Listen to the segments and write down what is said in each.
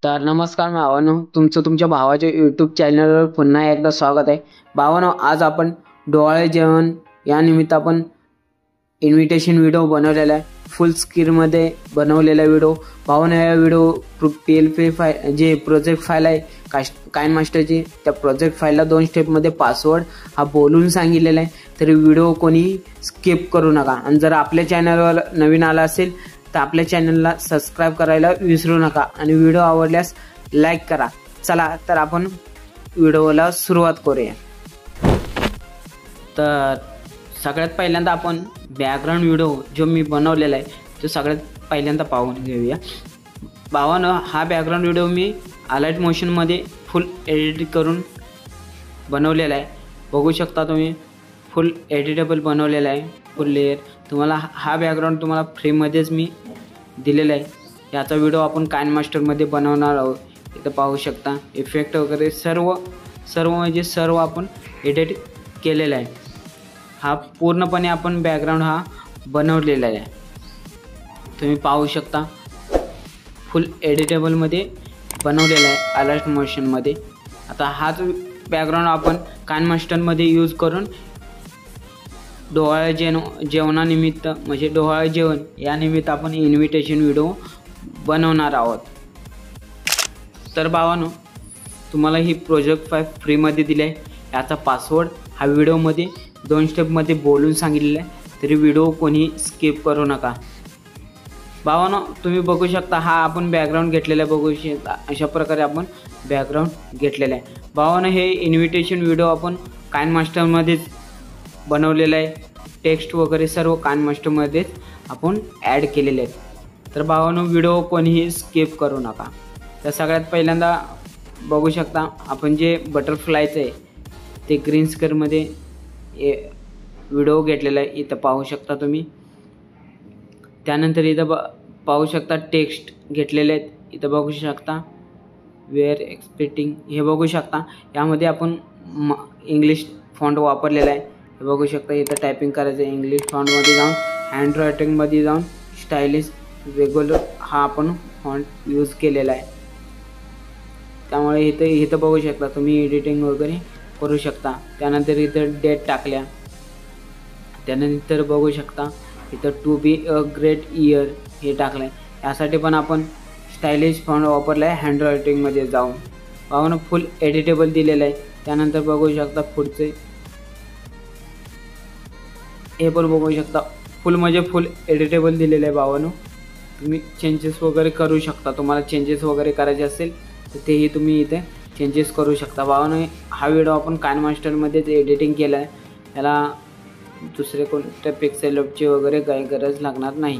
तर नमस्कार भावांनो, तुमच्या भावाच्या यूट्यूब चॅनलवर पुन्हा एकदा स्वागत आहे. भावांनो, आज आपण डोहाळे जेवण या निमित्त आपण इन्व्हिटेशन व्हिडिओ बनवलेला आहे. फुल स्क्रीनमध्ये बनवलेला व्हिडिओ. भावांनो, या व्हिडिओ PLP फाईल जे प्रोजेक्ट फाईल आहे काइन मास्टरची, त्या प्रोजेक्ट फाईलला 2 स्टेपमध्ये पासवर्ड हा बोलून सांगितलेला आहे. तर व्हिडिओ कोणी स्किप करू नका. आणि जर आपल्या चॅनलवर नवीन आला असेल तर आपल्या चॅनलला सबस्क्राईब करायला विसरू नका आणि व्हिडिओ आवडल्यास लाईक करा. चला तर आपण व्हिडिओला सुरुवात करूया. तर सगळ्यात पहिल्यांदा आपण बॅकग्राऊंड व्हिडिओ जो मी बनवलेला आहे तो सगळ्यात पहिल्यांदा पाहून घेऊया. भावांनो, हा बॅकग्राऊंड व्हिडिओ मी अलाइट मोशनमध्ये फुल एडिट करून बनवलेला आहे. बघू शकता तुम्ही, फुल एडिटेबल बनवलेला आहे. फुल लेअर तुम्हाला हा बॅकग्राऊंड तुम्हाला फ्रीमध्येच मी दिलेला आहे. याचा व्हिडिओ आपण काइन मास्टरमध्ये बनवणार आहोत. इथं पाहू शकता इफेक्ट वगैरे सर्व म्हणजे सर्व आपण एडिट केलेला आहे. हा पूर्णपणे आपण बॅकग्राऊंड हा बनवलेला आहे. तुम्ही पाहू शकता फुल एडिटेबलमध्ये बनवलेला आहे अलाइट मोशनमध्ये. आता हाच बॅकग्राऊंड आपण काइन मास्टरमध्ये यूज करून डोहाळे जेवणानिमित्त म्हणजे डोहाळे जेवण या निमित्त आपण इन्व्हिटेशन व्हिडिओ बनवणार आहोत. तर भावांनो, तुम्हाला ही प्रोजेक्ट फाईल फ्रीमध्ये दिली आहे. याचा पासवर्ड हा व्हिडिओमध्ये 2 स्टेपमध्ये बोलून सांगितलेला आहे. तरी व्हिडिओ कोणी स्किप करू नका. भावांनो, तुम्ही बघू शकता हा आपण बॅकग्राऊंड घेतलेला आहे. बघू शकता अशा प्रकारे आपण बॅकग्राऊंड घेतलेला आहे. भावांनो, हे इन्व्हिटेशन व्हिडिओ आपण काइन मास्टरमध्येच बनवलेलं आहे. टेक्स्ट वगैरे सर्व काइन मास्टरमध्येच आपण ॲड केलेले आहेत. तर भावांनो, व्हिडिओ कोणीही स्किप करू नका. तर सगळ्यात पहिल्यांदा बघू शकता आपण जे बटरफ्लायचं आहे ते ग्रीन स्क्रीनमध्ये व्हिडिओ घेतलेला आहे. इथं पाहू शकता तुम्ही. त्यानंतर इथं पाहू शकता टेक्स्ट घेतलेले आहेत. इथं बघू शकता वेअर एक्सपेक्टिंग हे बघू शकता. यामध्ये आपण इंग्लिश फॉन्ट वापरलेला आहे. हे बघू शकता. इथं टायपिंग करायचं इंग्लिश फॉन्टमध्ये जाऊन हँड रायटिंगमध्ये जाऊन स्टायलिश रेग्युलर हा आपण फॉन्ट यूज केलेला आहे. त्यामुळे इथं बघू शकता तुम्ही एडिटिंग वगैरे करू शकता. त्यानंतर इथं डेट टाकल्या. त्यानंतर बघू शकता इथं to be a great year हे टाकलं आहे. यासाठी पण आपण स्टायलिश फॉन्ट वापरला आहे हँड रायटिंगमध्ये जाऊन. भावांनो, फुल एडिटेबल दिलेलं आहे. त्यानंतर बघू शकता पुढचे हे पण बघू शकता फुल म्हणजे फुल एडिटेबल दिलेलं आहे. भावांनो, तुम्ही चेंजेस वगैरे करू शकता. तुम्हाला चेंजेस वगैरे करायचे असेल तर तेही तुम्ही इथे चेंजेस करू शकता. भावांनो, हा व्हिडिओ आपण काइन मास्टरमध्येच एडिटिंग केला आहे. याला दुसरे कोणत्या पिक्सेलची वगैरे काही गरज लागणार नाही.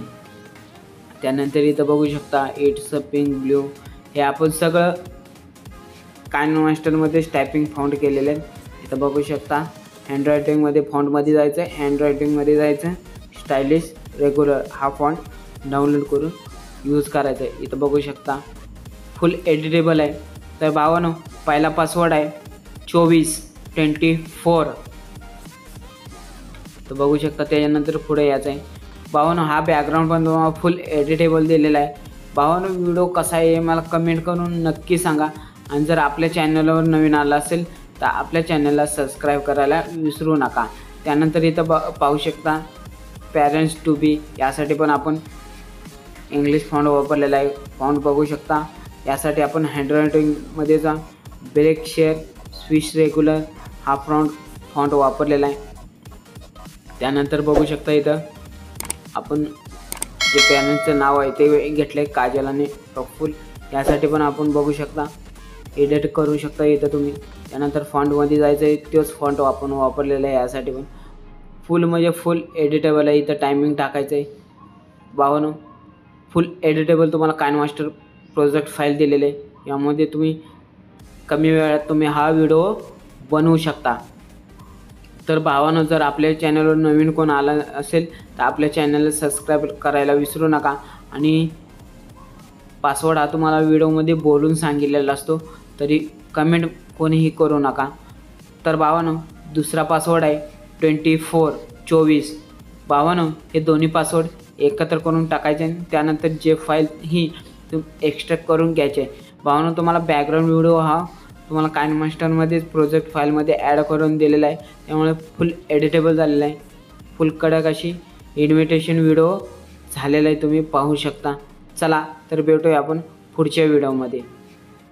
त्यानंतर इथं बघू शकता इट्स अ पिंक ब्ल्यू हे आपण सगळं काइन मास्टरमध्येच टायपिंग फॉन्ट केलेलं आहे. इथं बघू शकता हँड रायटिंगमध्ये फॉन्टमध्ये जायचं आहे. हँड रायटिंगमध्ये जायचं स्टायलिश रेग्युलर हा फॉन्ट डाउनलोड करून यूज करायचा आहे. इथं बघू शकता फुल एडिटेबल आहे. तर भावांनो, पहिला पासवर्ड आहे 2424. तर बघू शकता. त्याच्यानंतर पुढे यायचं आहे. भावांनो, हा बॅकग्राऊंड पण तुम्हाला फुल एडिटेबल दिलेला आहे. भावांनो, व्हिडिओ कसा आहे मला कमेंट करून नक्की सांगा. आणि जर आपल्या चॅनलवर नवीन आला असेल तर आपल्या चॅनलला सबस्क्राईब करायला विसरू नका. त्यानंतर इथं पाहू शकता पॅरेंट्स टू बी यासाठी पण आपण इंग्लिश फॉन्ट वापरलेला आहे. फॉन्ट बघू शकता. यासाठी आपण हँडरायटिंगमध्ये जा ब्रेक शेअर स्विच रेग्युलर हा फॉन्ट वापरलेला आहे. त्यानंतर बघू शकता इथं आपण जे पॅरेंट्सचं नाव आहे ते घेतलं आहे काजल आणि प्रफुल्ल. यासाठी पण आपण बघू शकता एडिट करू शकता इथं तुम्ही. त्यानंतर फॉन्टमध्ये जायचं आहे. तोच फॉन्ट आपण वापरलेला आहे. यासाठी पण फुल म्हणजे फुल एडिटेबल आहे. इथं टायमिंग टाकायचं आहे. भावांनो, फुल एडिटेबल तुम्हाला काइन मास्टर प्रोजेक्ट फाईल दिलेले आहे. यामध्ये तुम्ही कमी वेळात तुम्ही हा व्हिडिओ बनवू शकता. तर भावांनो, जर आपल्या चॅनलवर नवीन कोण आला असेल तर आपल्या चॅनलला सबस्क्राईब करायला विसरू नका. आणि पासवर्ड हा तुम्हाला व्हिडिओमध्ये बोलून सांगितलेला असतो. तरी कमेंट कोणीही करू नका. तर भावांनो, दुसरा पासवर्ड आहे 2424. भावांनो, हे दोन्ही पासवर्ड एकत्र करून टाकायचे. त्यानंतर जे फाईल ही एक्स्ट्रॅक्ट करून घ्यायचे. भावांनो तुम्हाला बॅकग्राऊंड व्हिडिओ हा तुम्हाला काइनमास्टरमध्येच प्रोजेक्ट फाईलमध्ये ॲड करून दिलेला आहे, त्यामुळे फुल एडिटेबल झालेला आहे. फुल कडक अशी इन्व्हिटेशन व्हिडिओ झालेला आहे, तुम्ही पाहू शकता. चला तर भेटूया आपण पुढच्या व्हिडिओमध्ये.